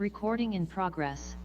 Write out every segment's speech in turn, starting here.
Recording in progress.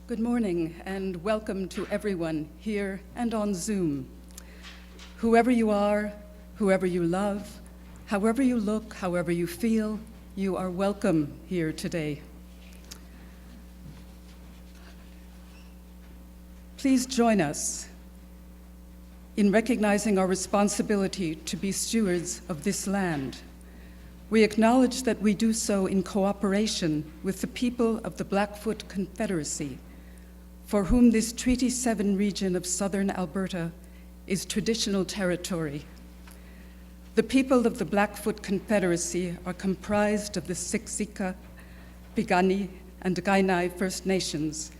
Good morning and welcome to everyone here and on Zoom. Whoever you are, whoever you love, however you look, however you feel, you are welcome here today. Please join us in recognizing our responsibility to be stewards of this land. We acknowledge that we do so in cooperation with the people of the Blackfoot Confederacy, for whom this Treaty 7 region of southern Alberta is traditional territory. The people of the Blackfoot Confederacy are comprised of the Siksika, Piikani, and Kainai First Nations,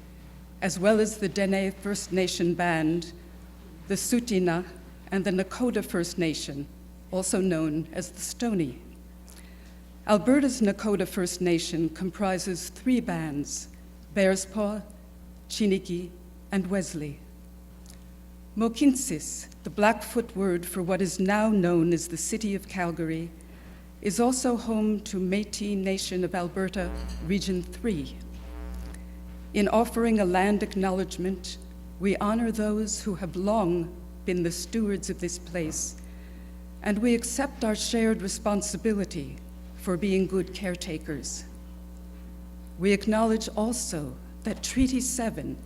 as well as the Dene First Nation Band, the Tsuut'ina, and the Nakota First Nation, also known as the Stoney. Alberta's Nakota First Nation comprises 3 bands, Bearspaw, Chiniki, and Wesley. Mokinsis, the Blackfoot word for what is now known as the city of Calgary, is also home to Métis Nation of Alberta, Region 3. In offering a land acknowledgement, we honor those who have long been the stewards of this place, and we accept our shared responsibility for being good caretakers. We acknowledge also that Treaty 7,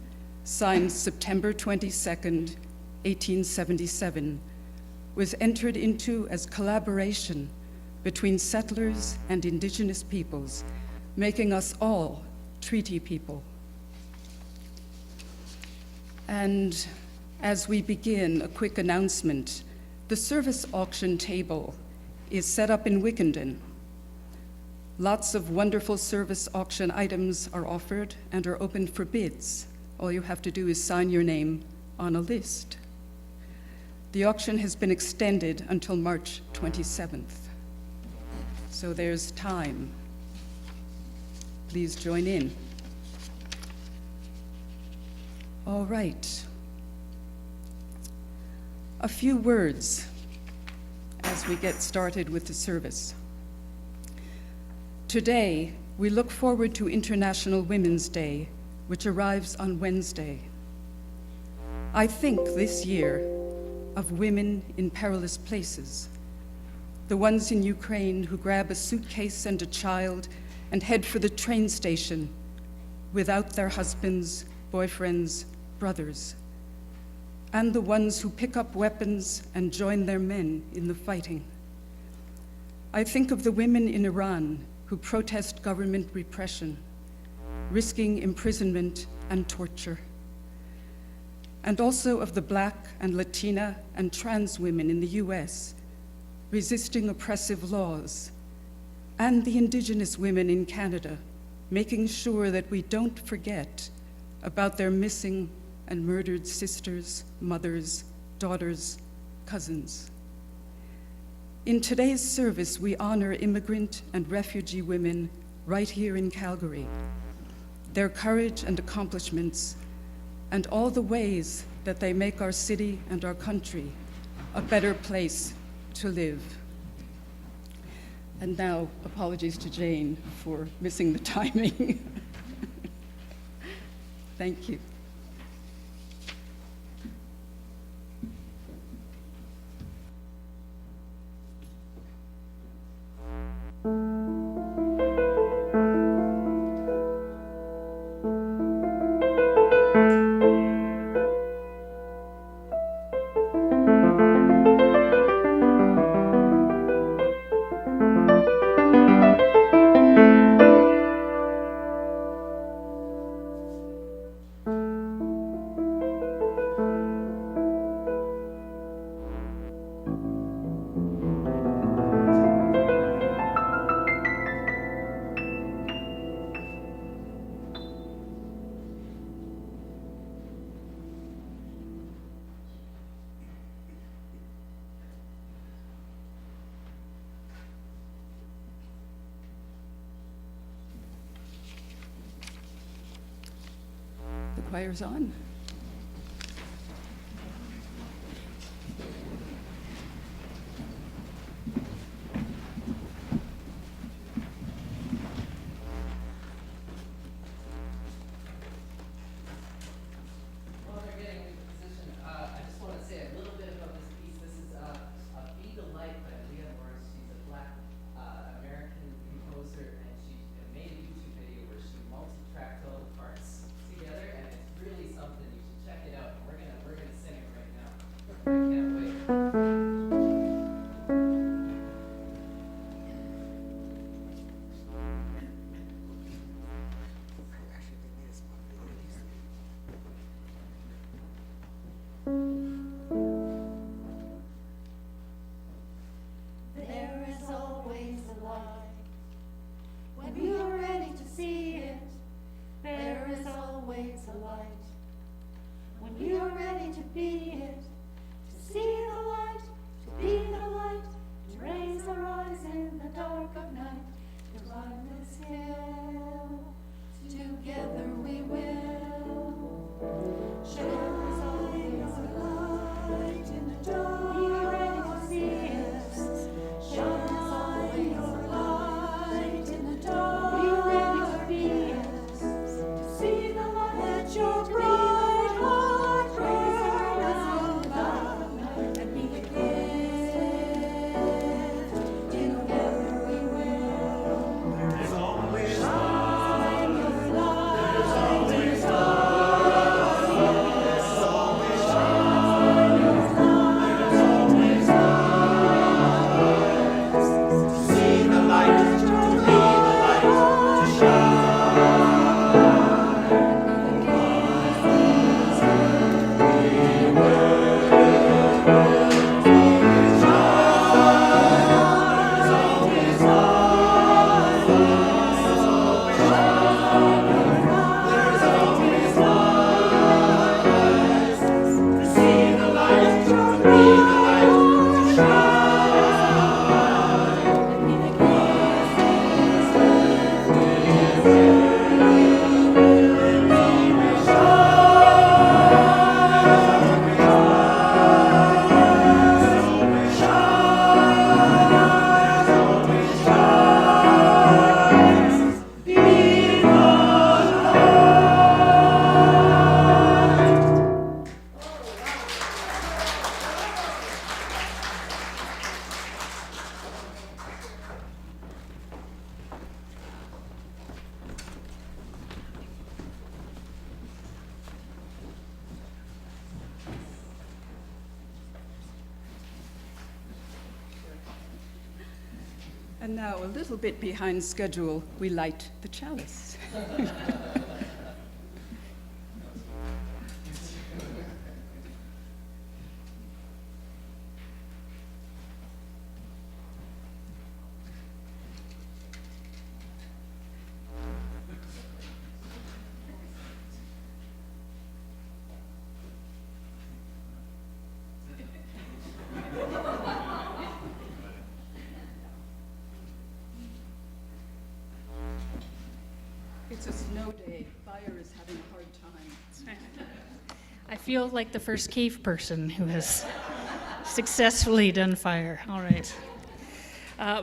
signed September 22nd, 1877, was entered into as collaboration between settlers and Indigenous peoples, making us all treaty people. And as we begin, a quick announcement. The service auction table is set up in Wickenden. Lots of wonderful service auction items are offered and are open for bids. All you have to do is sign your name on a list. The auction has been extended until March 27th. So there's time. Please join in. All right. A few words as we get started with the service. Today, we look forward to International Women's Day, which arrives on Wednesday. I think this year of women in perilous places, the ones in Ukraine who grab a suitcase and a child and head for the train station without their husbands, boyfriends, brothers, and the ones who pick up weapons and join their men in the fighting. I think of the women in Iran who protest government repression, risking imprisonment and torture, and also of the Black and Latina and trans women in the US resisting oppressive laws, and the Indigenous women in Canada making sure that we don't forget about their missing and murdered sisters, mothers, daughters, cousins. In today's service, we honor immigrant and refugee women right here in Calgary, their courage and accomplishments, and all the ways that they make our city and our country a better place to live. And now, apologies to Jane for missing the timing. Thank you. The choir's on. While they're getting into position, I just want to say a little bit about this piece. This is Be the Light by Leah Morris. She's a Black American composer, and she made a YouTube video where she multi-tracked all the parts together, and it's really something. You should check it out. And we're gonna sing it right now. I can't wait. There is always a light. When you're ready to see it, there is always a light. When you're ready to be it, to see the light, to be the light, to raise our eyes in the dark of night, to climb this hill, together we will. There is always a light. And now, a little bit behind schedule, we light the chalice. It's a snow day. Fire is having a hard time. I feel like the first cave person who has successfully done fire. All right.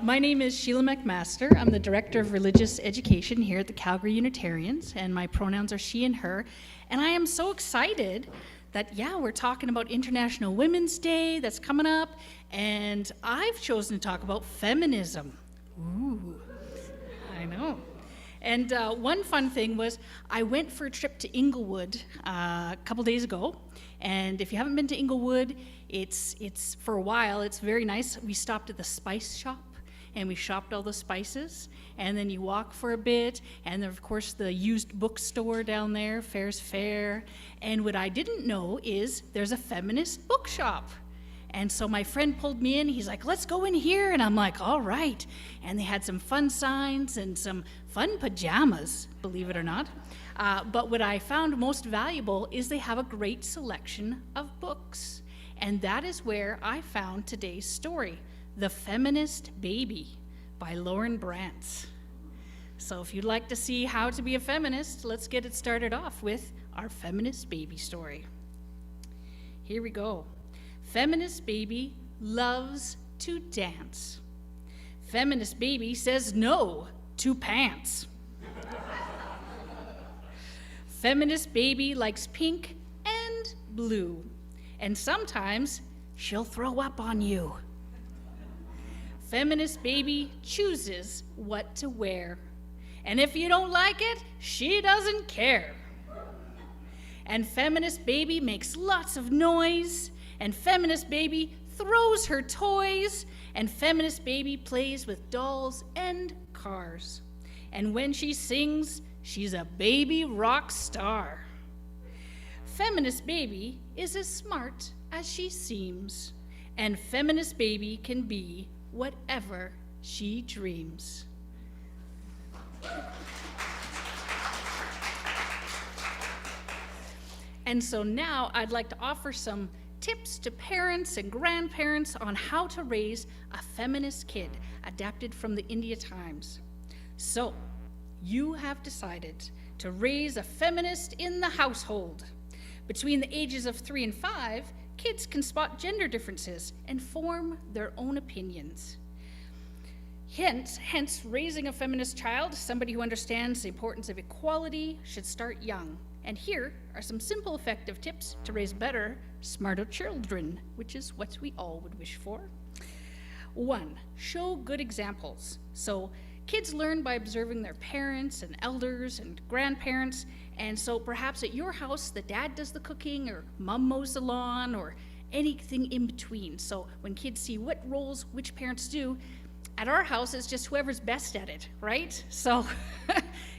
My name is Sheila McMaster. I'm the Director of Religious Education here at the Calgary Unitarians, and my pronouns are she and her. And I am so excited that, we're talking about International Women's Day that's coming up, and I've chosen to talk about feminism. Ooh, I know. And one fun thing was I went for a trip to Inglewood a couple days ago. And if you haven't been to Inglewood, it's for a while, it's very nice. We stopped at the spice shop and we shopped all the spices. And then you walk for a bit. And then, of course, the used bookstore down there, Fair's Fair. And what I didn't know is there's a feminist bookshop. And so my friend pulled me in. He's like, let's go in here. And I'm like, all right. And they had some fun signs and some fun pajamas, believe it or not. But what I found most valuable is they have a great selection of books. And that is where I found today's story, The Feminist Baby by Lauren Brantz. So if you'd like to see how to be a feminist, let's get it started off with our feminist baby story. Here we go. Feminist baby loves to dance. Feminist baby says no to pants. Feminist baby likes pink and blue, and sometimes she'll throw up on you. Feminist baby chooses what to wear, and if you don't like it, she doesn't care. And feminist baby makes lots of noise, and feminist baby throws her toys, and feminist baby plays with dolls and cars. And when she sings, she's a baby rock star. Feminist baby is as smart as she seems, and feminist baby can be whatever she dreams. And so now I'd like to offer some tips to parents and grandparents on how to raise a feminist kid, adapted from the India Times. So, you have decided to raise a feminist in the household. Between the ages of 3 and 5, kids can spot gender differences and form their own opinions. Hence, raising a feminist child, somebody who understands the importance of equality, should start young. And here are some simple, effective tips to raise better, smarter children, which is what we all would wish for. 1, show good examples. So kids learn by observing their parents and elders and grandparents, and so perhaps at your house, the dad does the cooking, or mom mows the lawn, or anything in between. So when kids see what roles which parents do, at our house, it's just whoever's best at it, right? So,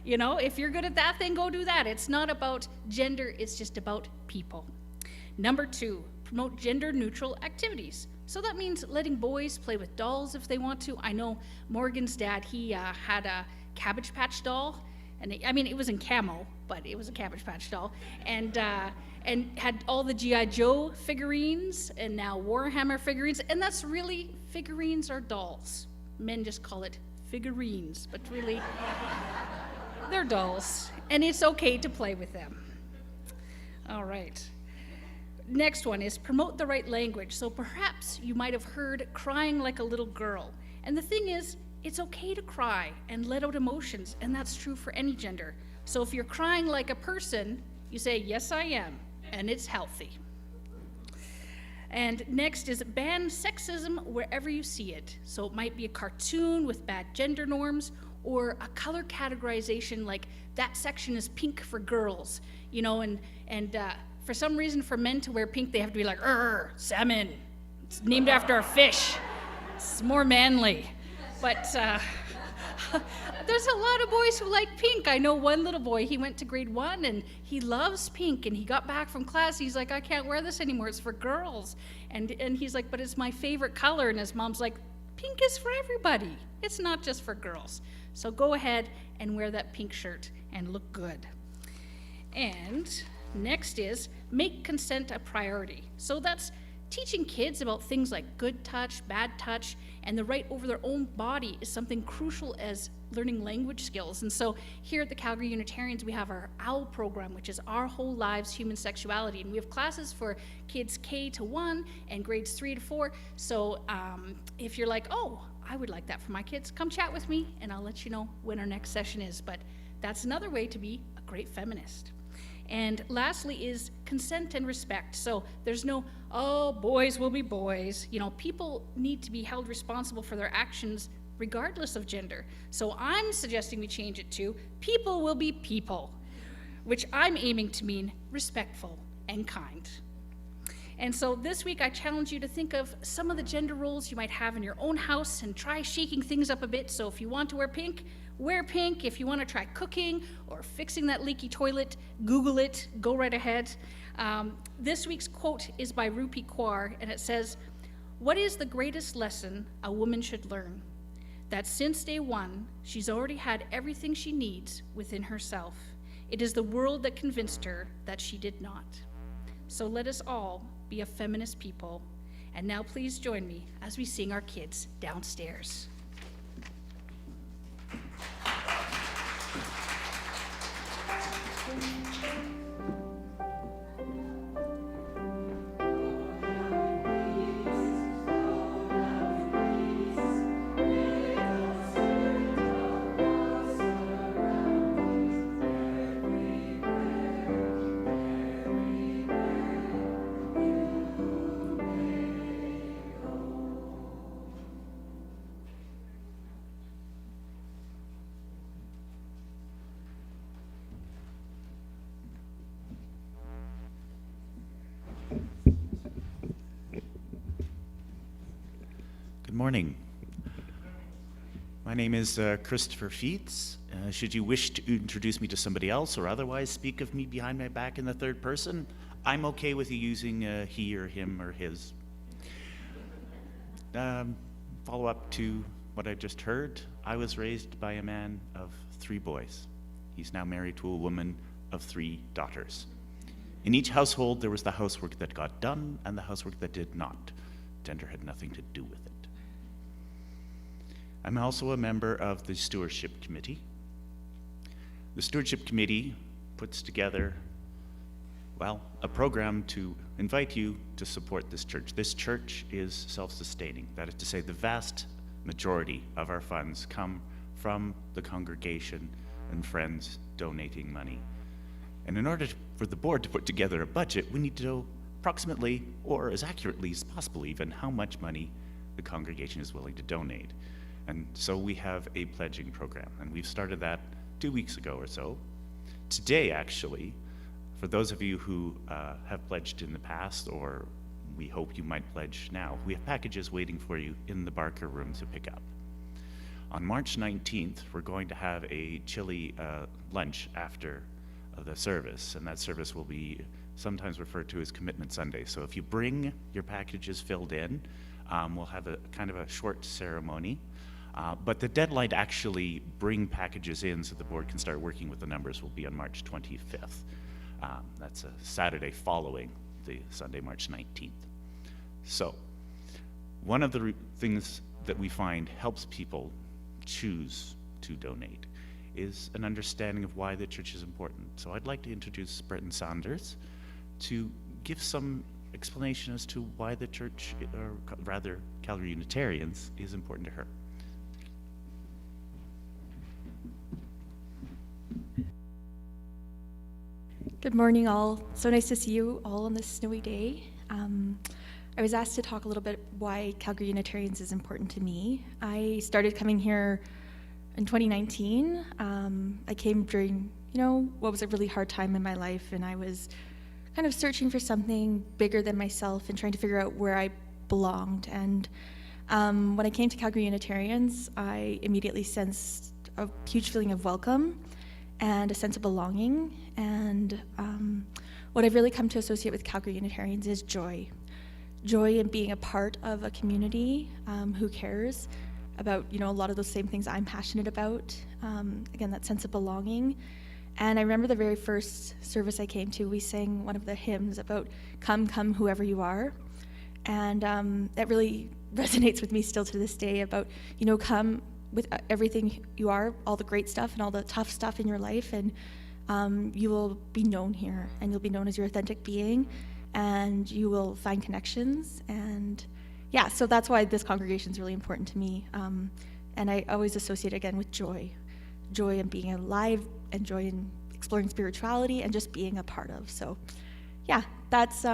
if you're good at that, then go do that. It's not about gender, it's just about people. Number 2, promote gender-neutral activities. So that means letting boys play with dolls if they want to. I know Morgan's dad, he had a Cabbage Patch doll, and it was in camo, but it was a Cabbage Patch doll, and had all the G.I. Joe figurines, and now Warhammer figurines, and that's really, figurines are dolls. Men just call it figurines, but really, they're dolls, and it's okay to play with them. All right. Next one is promote the right language. So perhaps you might have heard crying like a little girl. And the thing is, it's okay to cry and let out emotions, and that's true for any gender. So if you're crying like a person, you say, yes, I am, and it's healthy. And next is ban sexism wherever you see it. So it might be a cartoon with bad gender norms, or a color categorization like that section is pink for girls, and for some reason for men to wear pink, they have to be like, salmon, it's named after a fish, it's more manly. But there's a lot of boys who like pink. I know one little boy, he went to grade 1 and he loves pink, and he got back from class, he's like, I can't wear this anymore, it's for girls. And he's like, but it's my favorite color, and his mom's like, pink is for everybody, it's not just for girls. So go ahead and wear that pink shirt and look good. And next is make consent a priority. So that's teaching kids about things like good touch, bad touch, and the right over their own body is something crucial as learning language skills. And so here at the Calgary Unitarians, we have our OWL program, which is Our Whole Lives Human Sexuality. And we have classes for kids K to 1 and grades 3 to 4. So if you're like, oh, I would like that for my kids, come chat with me and I'll let you know when our next session is. But that's another way to be a great feminist. And lastly is consent and respect. So there's no, oh, boys will be boys. People need to be held responsible for their actions regardless of gender. So I'm suggesting we change it to people will be people, which I'm aiming to mean respectful and kind. And so this week I challenge you to think of some of the gender roles you might have in your own house and try shaking things up a bit. So if you want to wear pink, wear pink. If you want to try cooking or fixing that leaky toilet, Google it, go right ahead. This week's quote is by Rupi Kaur, and it says, "What is the greatest lesson a woman should learn? That since day one, she's already had everything she needs within herself. It is the world that convinced her that she did not." So let us all be a feminist people. And now please join me as we sing our kids downstairs. Good morning. My name is Christopher Feets. Should you wish to introduce me to somebody else or otherwise speak of me behind my back in the third person, I'm okay with you using he or him or his. Follow up to what I just heard. I was raised by a man of 3 boys. He's now married to a woman of 3 daughters. In each household, there was the housework that got done and the housework that did not. Gender had nothing to do with it. I'm also a member of the Stewardship Committee. The Stewardship Committee puts together, a program to invite you to support this church. This church is self-sustaining. That is to say, the vast majority of our funds come from the congregation and friends donating money. And in order for the board to put together a budget, we need to know approximately, or as accurately as possible even, how much money the congregation is willing to donate. And so we have a pledging program, and we've started that 2 weeks ago or so. Today, actually, for those of you who have pledged in the past, or we hope you might pledge now, we have packages waiting for you in the Barker room to pick up. On March 19th, we're going to have a chili lunch after the service, and that service will be sometimes referred to as Commitment Sunday. So if you bring your packages filled in, we'll have a kind of a short ceremony. But the deadline to actually bring packages in so the board can start working with the numbers will be on March 25th. That's a Saturday following the Sunday, March 19th. So one of the things that we find helps people choose to donate is an understanding of why the church is important. So I'd like to introduce Bretton Saunders to give some explanation as to why the church, or rather Calgary Unitarians, is important to her. Good morning, all. So nice to see you all on this snowy day. I was asked to talk a little bit why Calgary Unitarians is important to me. I started coming here in 2019. I came during, what was a really hard time in my life, and I was kind of searching for something bigger than myself and trying to figure out where I belonged. And when I came to Calgary Unitarians, I immediately sensed a huge feeling of welcome and a sense of belonging. And what I've really come to associate with Calgary Unitarians is joy. Joy in being a part of a community who cares about, a lot of those same things I'm passionate about. Again, that sense of belonging. And I remember the very first service I came to, we sang one of the hymns about come, come, whoever you are. And that really resonates with me still to this day about, come with everything you are, all the great stuff and all the tough stuff in your life, and you will be known here, and you'll be known as your authentic being, and you will find connections. And yeah, so that's why this congregation is really important to me. And I always associate again with joy in being alive, and joy in exploring spirituality and just being a part of. So yeah, that's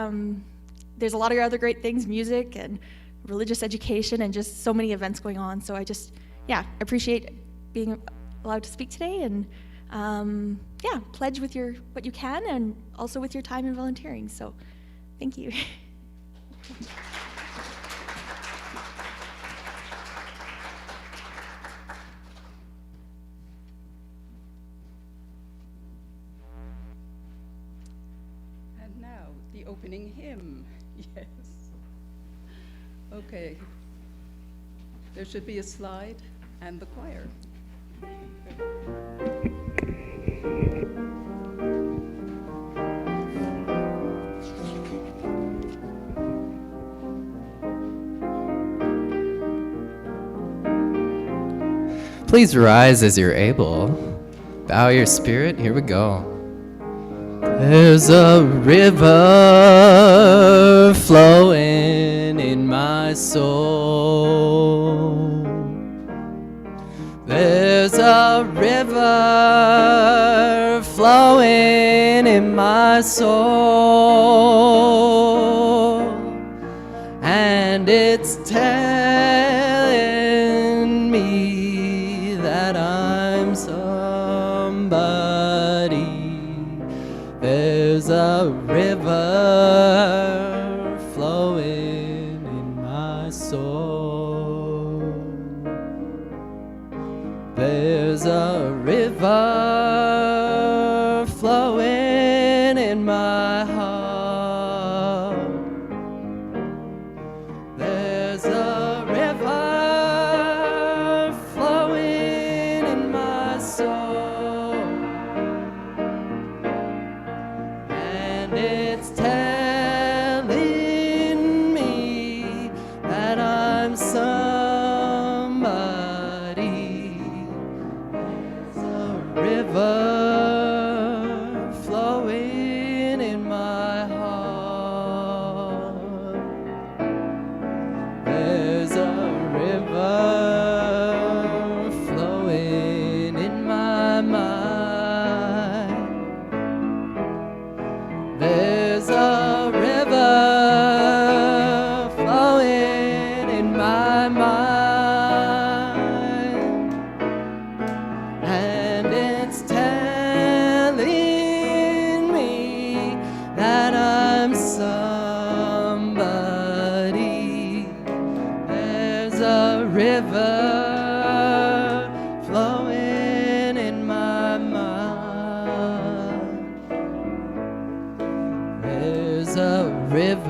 there's a lot of other great things, music and religious education and just so many events going on. So I just appreciate being allowed to speak today, and pledge with what you can, and also with your time and volunteering. So thank you. And now, the opening hymn. Yes. Okay. There should be a slide and the choir. Please rise as you're able. Bow your spirit. Here we go. There's a river flowing in my soul. There's a river flowing in my soul, and it's telling me that I'm somebody. There's a river flowing in my soul. There's a river flowing in my heart. There's a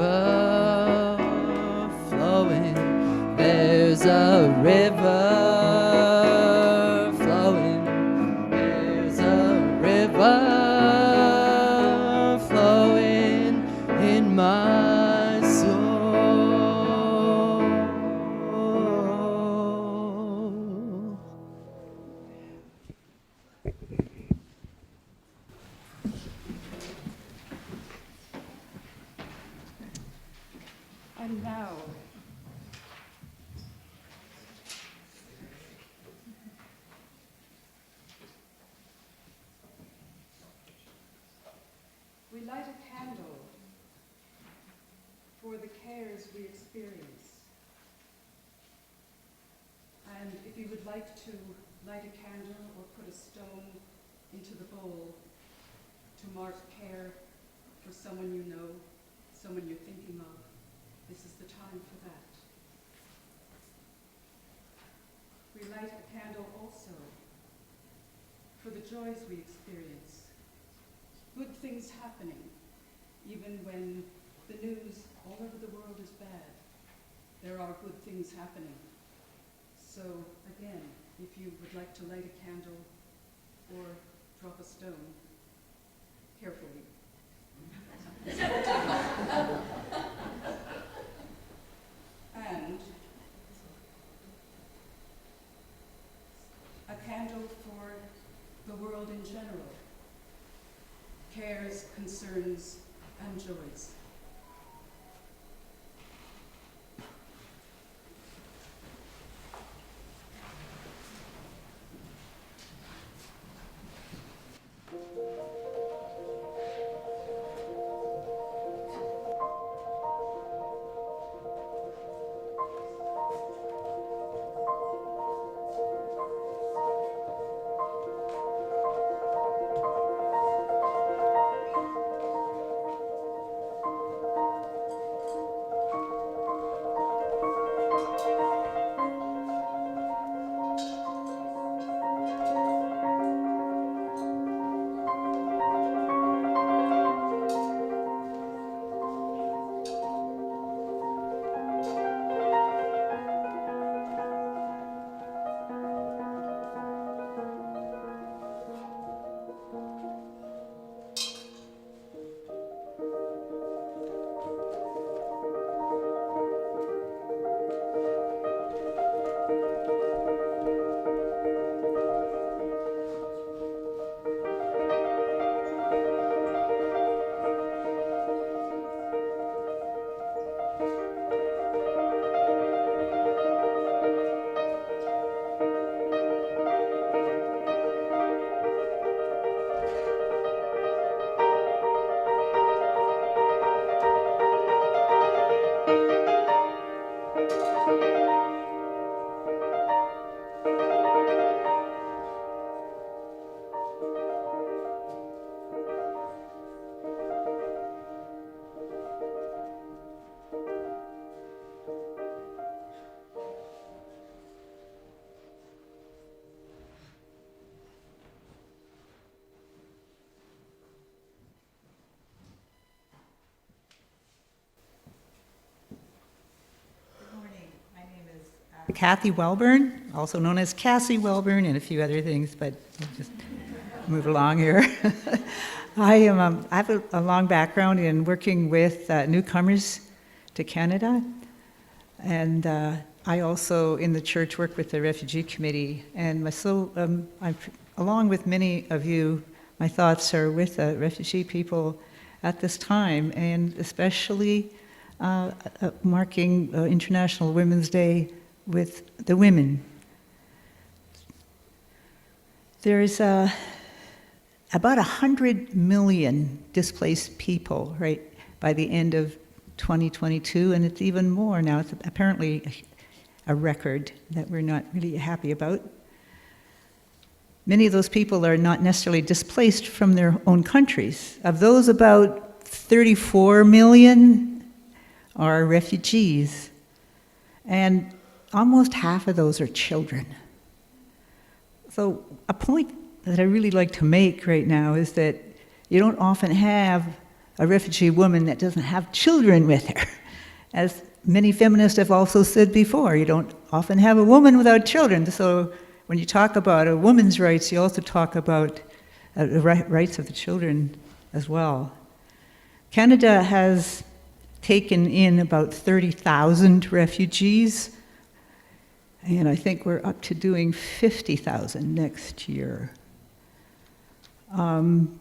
river flowing. There's a river flowing. There's a river flowing in my soul. And now, we light a candle for the cares we experience. And if you would like to light a candle or put a stone into the bowl to mark care for someone you know, someone you're thinking of, this is the time for that. We light a candle also for the joys we experience. Good things happening, even when the news all over the world is bad. There are good things happening. So again, if you would like to light a candle or drop a stone, carefully. And a candle for the world in general. Cares, concerns, and joys. Kathy Wellburn, also known as Cassie Wellburn, and a few other things, but we'll just move along here. I have a long background in working with newcomers to Canada, and I also, in the church, work with the Refugee Committee. And along with many of you, my thoughts are with the refugee people at this time, and especially marking International Women's Day with the women. There is about 100 million displaced people, right, by the end of 2022, and it's even more now. It's apparently a record that we're not really happy about. Many of those people are not necessarily displaced from their own countries. Of those, about 34 million are refugees, and almost half of those are children. So a point that I really like to make right now is that you don't often have a refugee woman that doesn't have children with her. As many feminists have also said before, you don't often have a woman without children. So when you talk about a woman's rights, you also talk about the rights of the children as well. Canada has taken in about 30,000 refugees, and I think we're up to doing 50,000 next year. When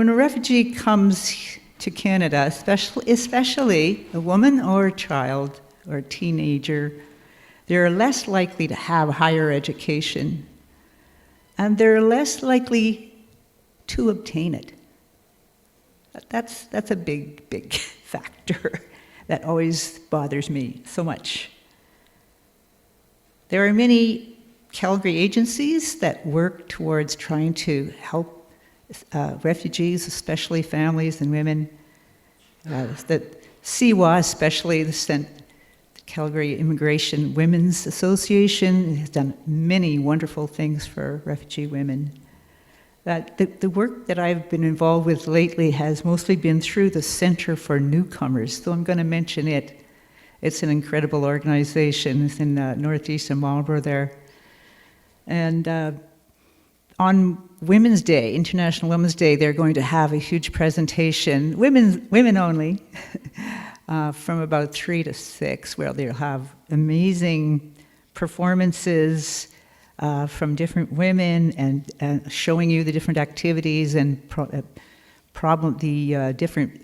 a refugee comes to Canada, especially a woman or a child or a teenager, they're less likely to have higher education, and they're less likely to obtain it. That's a big factor that always bothers me so much. There are many Calgary agencies that work towards trying to help refugees, especially families and women. The CWA, especially the Calgary Immigration Women's Association, has done many wonderful things for refugee women. The work that I've been involved with lately has mostly been through the Center for Newcomers, so I'm going to mention it. It's an incredible organization. It's in northeast of Marlborough there. And on Women's Day, International Women's Day, they're going to have a huge presentation, women only, from about 3 to 6, where they'll have amazing performances from different women and showing you the different activities and different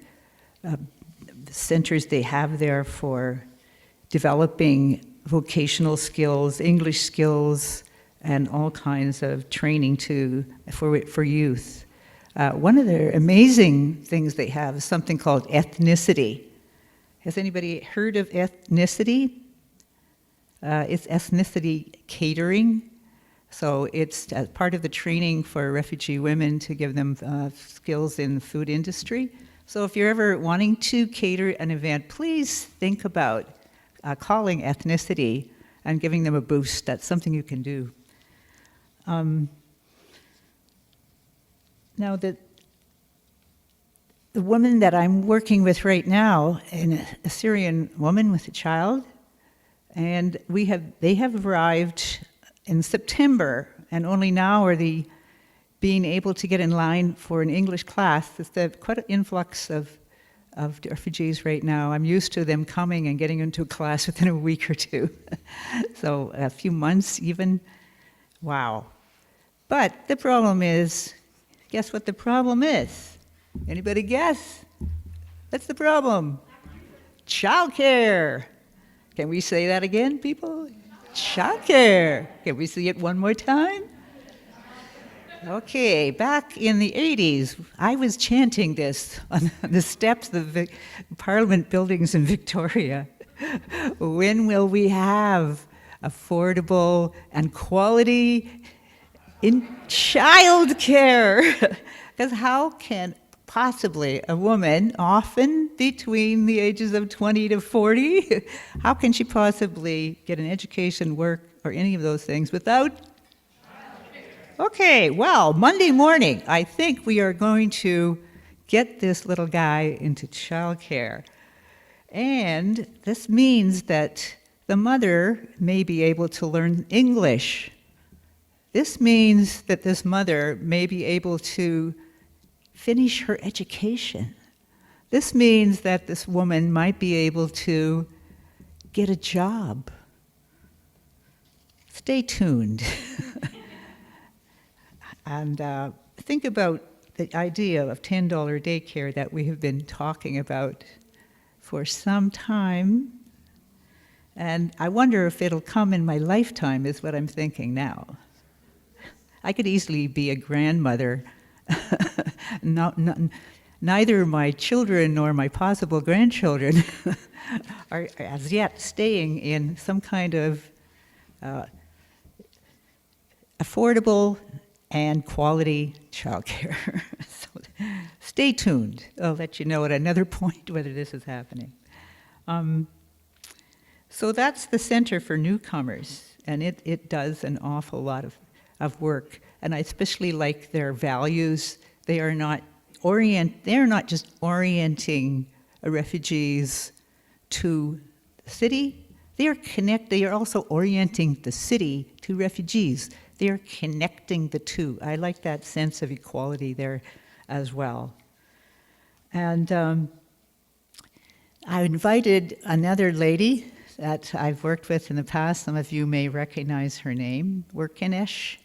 centers they have there for developing vocational skills, English skills, and all kinds of training for youth. One of the amazing things they have is something called ethnicity. Has anybody heard of ethnicity? It's ethnicity catering. So it's part of the training for refugee women to give them skills in the food industry. So if you're ever wanting to cater an event, please think about calling ethnicity and giving them a boost. That's something you can do. Now, the woman that I'm working with right now, a Syrian woman with a child, and they have arrived in September, and only now are they being able to get in line for an English class. There's quite an influx of refugees right now. I'm used to them coming and getting into a class within a week or two. So a few months even. Wow. But the problem is, guess what the problem is? Anybody guess? What's the problem? Childcare. Can we say that again, people? Childcare. Can we see it one more time? Okay, back in the 80s, I was chanting this on the steps of the Parliament buildings in Victoria. When will we have affordable and quality in childcare? Because how can possibly a woman, often between the ages of 20 to 40, how can she possibly get an education, work, or any of those things without? Okay, well, Monday morning, I think we are going to get this little guy into childcare. And this means that the mother may be able to learn English. This means that this mother may be able to finish her education. This means that this woman might be able to get a job. Stay tuned. And think about the idea of $10 daycare that we have been talking about for some time. And I wonder if it'll come in my lifetime, is what I'm thinking now. I could easily be a grandmother. Neither my children nor my possible grandchildren are as yet staying in some kind of affordable and quality childcare. So stay tuned. I'll let you know at another point whether this is happening. So that's the Center for Newcomers, and it does an awful lot of work. And I especially like their values. They are not they're not just orienting refugees to the city, they are also orienting the city to refugees. They are connecting the two. I like that sense of equality there as well. And I invited another lady that I've worked with in the past. Some of you may recognize her name, Workinesh.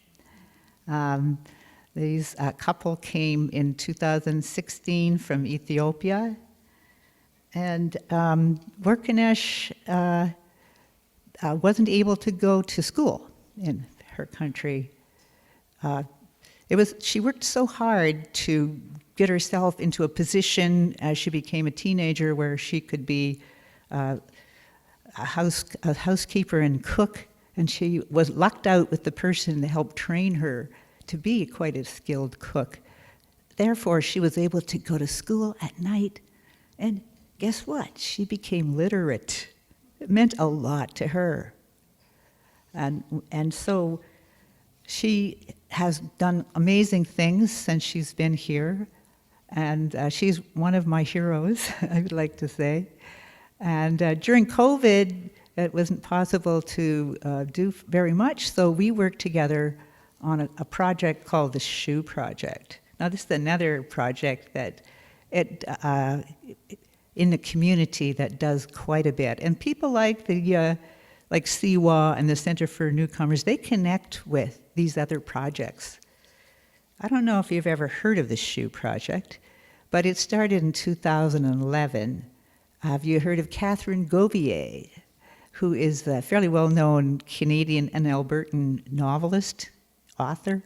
These couple came in 2016 from Ethiopia. And Workinesh wasn't able to go to school in her country. She worked so hard to get herself into a position as she became a teenager where she could be a housekeeper and cook, and she was lucked out with the person that helped train her to be quite a skilled cook. Therefore, she was able to go to school at night, and guess what? She became literate. It meant a lot to her. And so she has done amazing things since she's been here, and she's one of my heroes, I would like to say. And during COVID, it wasn't possible to do very much, so we worked together on a project called the Shoe Project. Now, this is another project that in the community that does quite a bit. And people like like Siwa and the Center for Newcomers, they connect with these other projects. I don't know if you've ever heard of the Shoe Project, but it started in 2011. Have you heard of Catherine Gobier, who is a fairly well-known Canadian and Albertan novelist, author?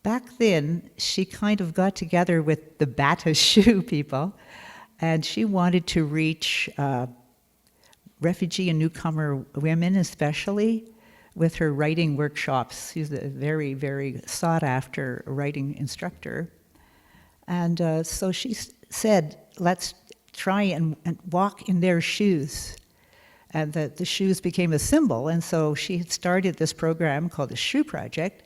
Back then, she kind of got together with the Bata Shoe people, and she wanted to reach refugee and newcomer women especially with her writing workshops. She's a very, very sought-after writing instructor. And so she said, let's try and walk in their shoes. And the shoes became a symbol, and so she had started this program called the Shoe Project.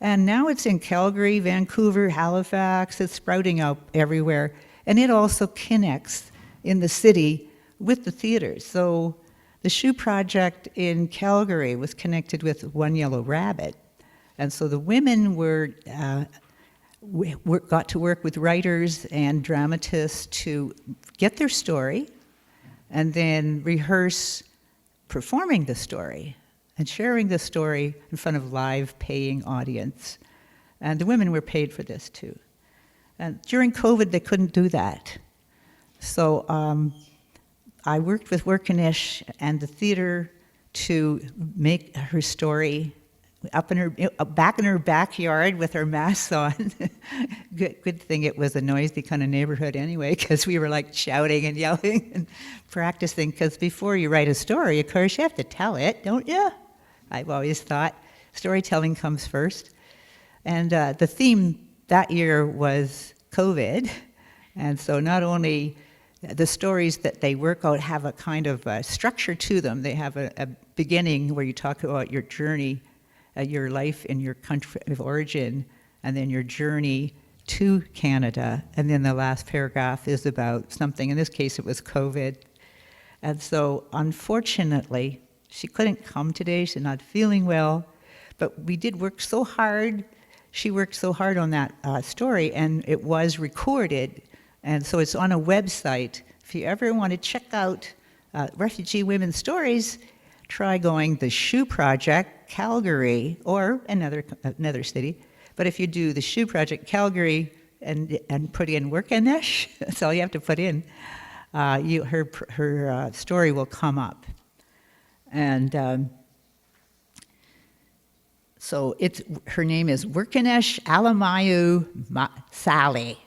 And now it's in Calgary, Vancouver, Halifax, it's sprouting out everywhere. And it also connects in the city with the theaters. So the Shoe Project in Calgary was connected with One Yellow Rabbit. And so the women got to work with writers and dramatists to get their story and then rehearse performing the story and sharing the story in front of live paying audience. And the women were paid for this too. And during COVID, they couldn't do that. So I worked with Workinesh and the theater to make her story back in her backyard with her masks on. Good thing it was a noisy kind of neighborhood anyway, because we were like shouting and yelling and practicing, because before you write a story, of course, you have to tell it, don't you? I've always thought storytelling comes first. And the theme that year was COVID. And so not only the stories that they work out have a kind of structure to them, they have a beginning where you talk about your journey, your life in your country of origin, and then your journey to Canada. And then the last paragraph is about something, in this case it was COVID. And so unfortunately, she couldn't come today, she's not feeling well, but we did work so hard. She worked so hard on that story, and it was recorded, and so it's on a website. If you ever want to check out refugee women's stories, try going the Shoe Project, Calgary, or another city. But if you do the Shoe Project, Calgary, and put in Workinesh, that's all you have to put in, her story will come up. And so her name is Workinesh Alamayu Sally.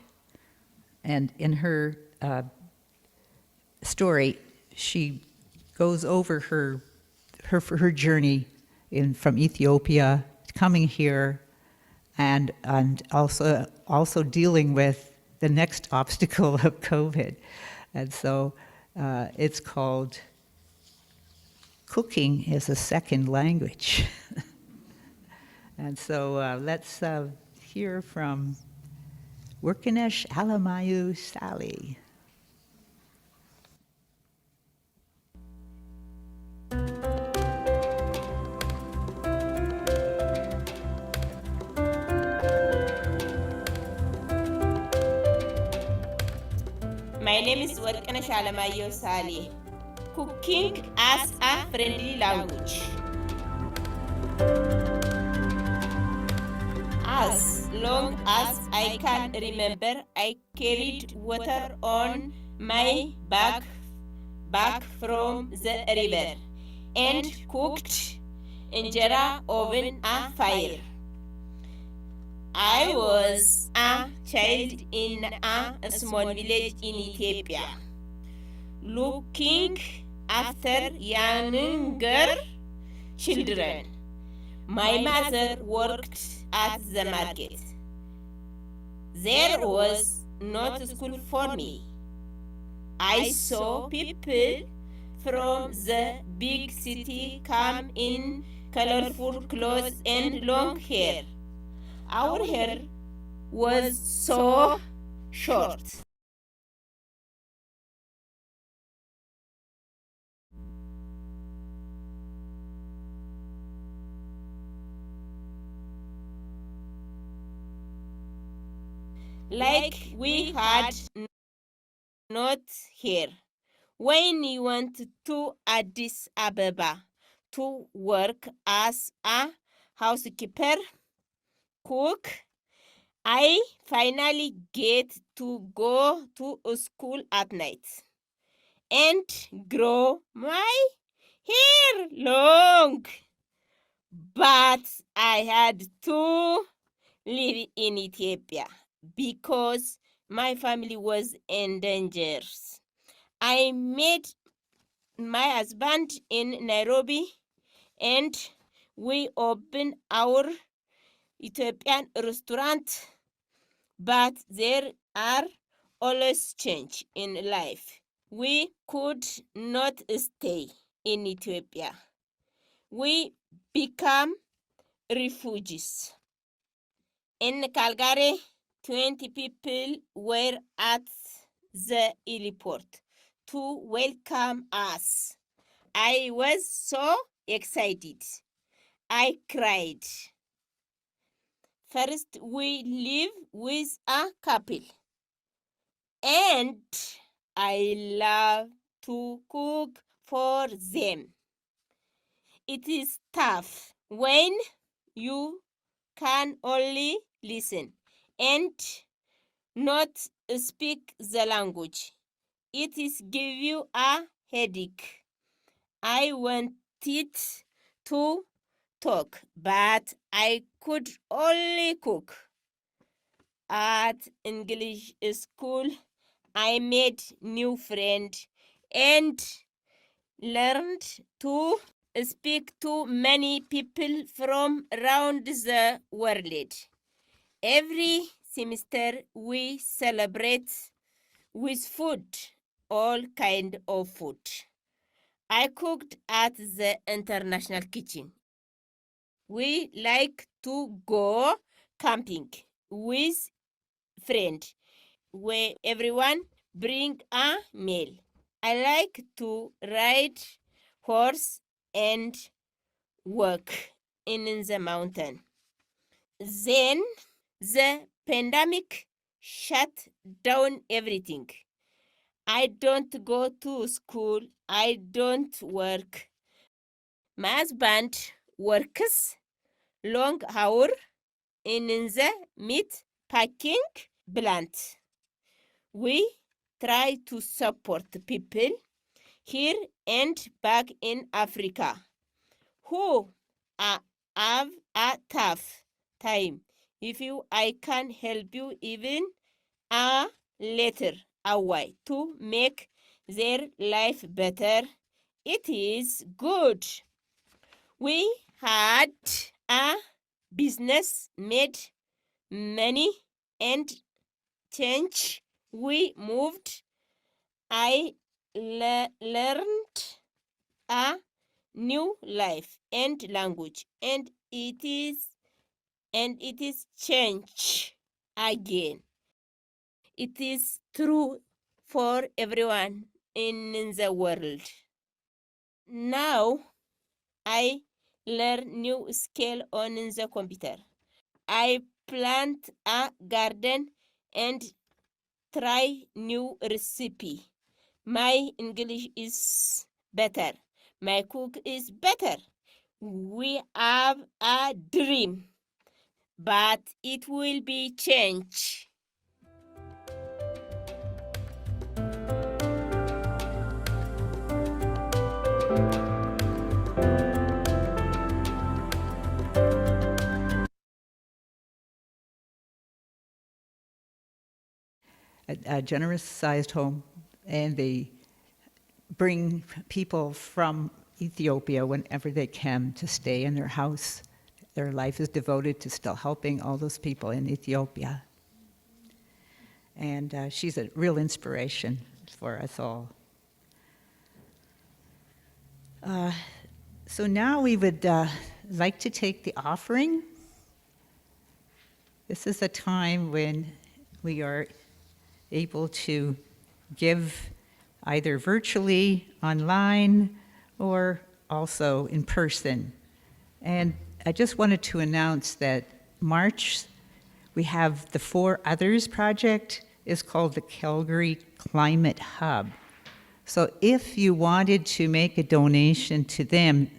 And in her story, she goes over her journey from Ethiopia, coming here, and also dealing with the next obstacle of COVID. And so it's called Cooking is a Second Language. And so let's hear from Workinesh Alamayu Sally. My name is Warkana Shalamayo Sali. Cooking as a friendly language. As long as I can remember, I carried water on my back from the river and cooked injera over a fire. I was a child in a small village in Ethiopia, looking after younger children. My mother worked at the market. There was not a school for me. I saw people from the big city come in colorful clothes and long hair. Our hair was so short. Like we had not here. When we went to Addis Ababa to work as a housekeeper, cook, I finally get to go to a school at night and grow my hair long. But I had to live in Ethiopia because my family was in danger. I met my husband in Nairobi and we opened our Ethiopian restaurant. But there are always change in life. We could not stay in Ethiopia. We become refugees. In Calgary, 20 people were at the airport to welcome us. I was so excited. I cried. First, we live with a couple, and I love to cook for them. It is tough when you can only listen and not speak the language. It is give you a headache. I wanted to talk, but I could only cook. At English school, I made new friend and learned to speak to many people from around the world. Every semester we celebrate with food, all kind of food. I cooked at the international kitchen. We like to go camping with friend where everyone bring a meal. I like to ride horse and walk in the mountain. Then the pandemic shut down everything. I don't go to school. I don't work. My husband works long hour in the meat packing plant. We try to support people here and back in Africa who have a tough time. If I can help you even a little away to make their life better, it is good. We had a business, made money, and change. We moved. I learned a new life and language, and it is change again. It is true for everyone in the world. Now, I learn new skill on the computer. I plant a garden and try new recipe. My English is better. My cook is better. We have a dream, but it will be changed. A generous-sized home, and they bring people from Ethiopia whenever they can to stay in their house. Their life is devoted to still helping all those people in Ethiopia. And she's a real inspiration for us all. So now we would like to take the offering. This is a time when we are able to give either virtually, online, or also in person. And I just wanted to announce that March, we have the Four Others project is called the Calgary Climate Hub. So if you wanted to make a donation to them,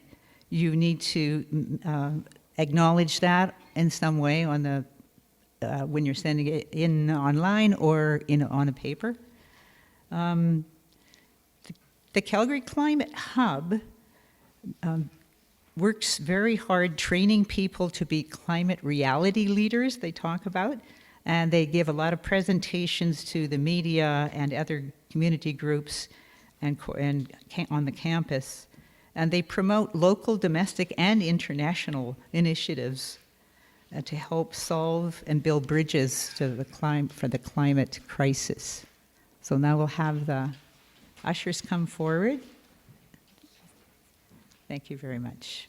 you need to acknowledge that in some way on the when you're sending it in online or on a paper. The Calgary Climate Hub works very hard training people to be climate reality leaders, they talk about, and they give a lot of presentations to the media and other community groups and on the campus. And they promote local, domestic, and international initiatives to help solve and build bridges to for the climate crisis. So now we'll have the ushers come forward. Thank you very much.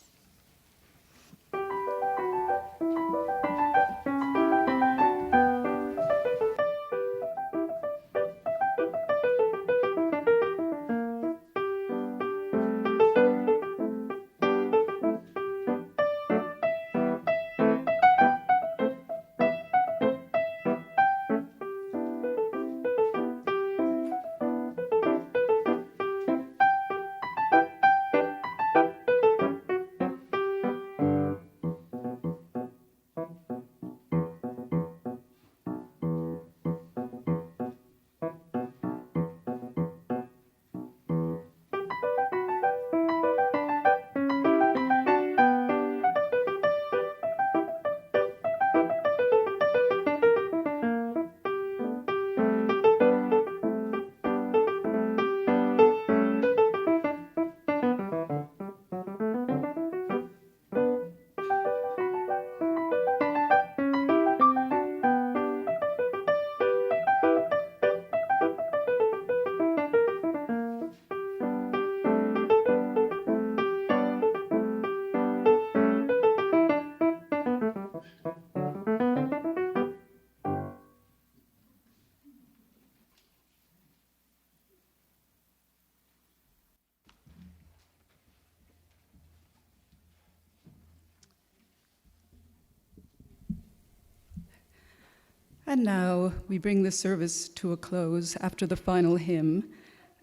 And now we bring the service to a close after the final hymn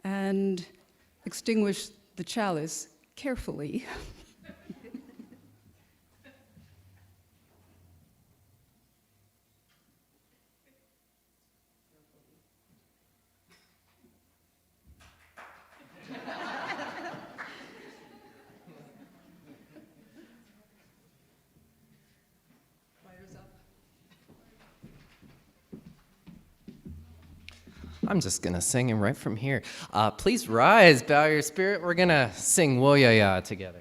and extinguish the chalice carefully. I'm just gonna sing him right from here. Please rise, bow your spirit. We're gonna sing Wo Ya Ya together.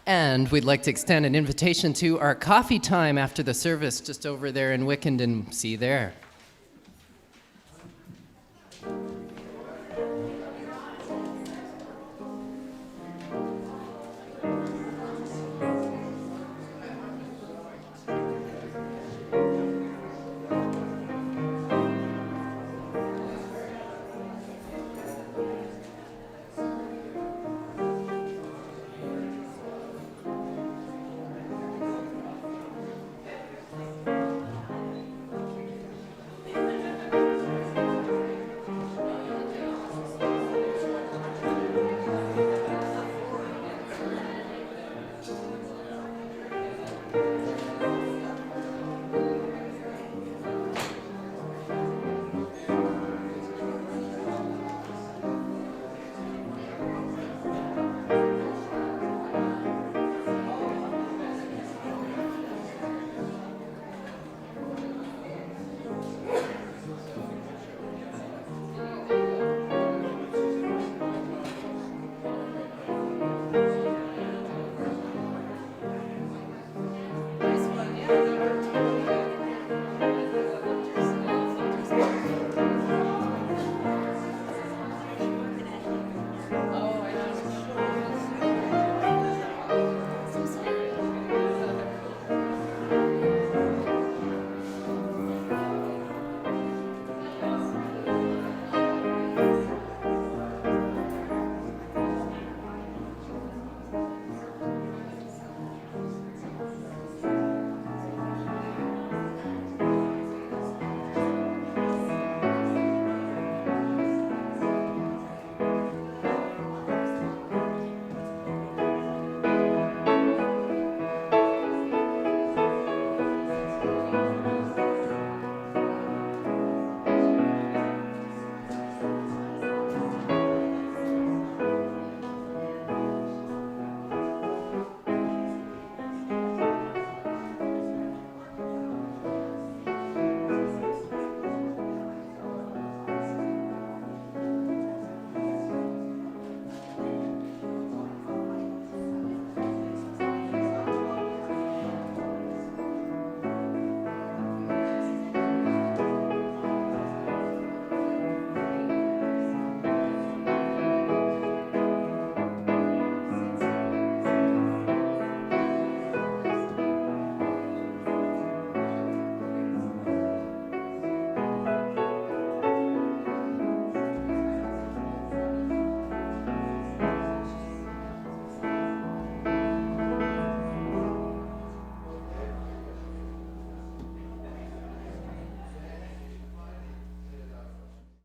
And we'd like to extend an invitation to our coffee time after the service just over there in Wickenden. See you there.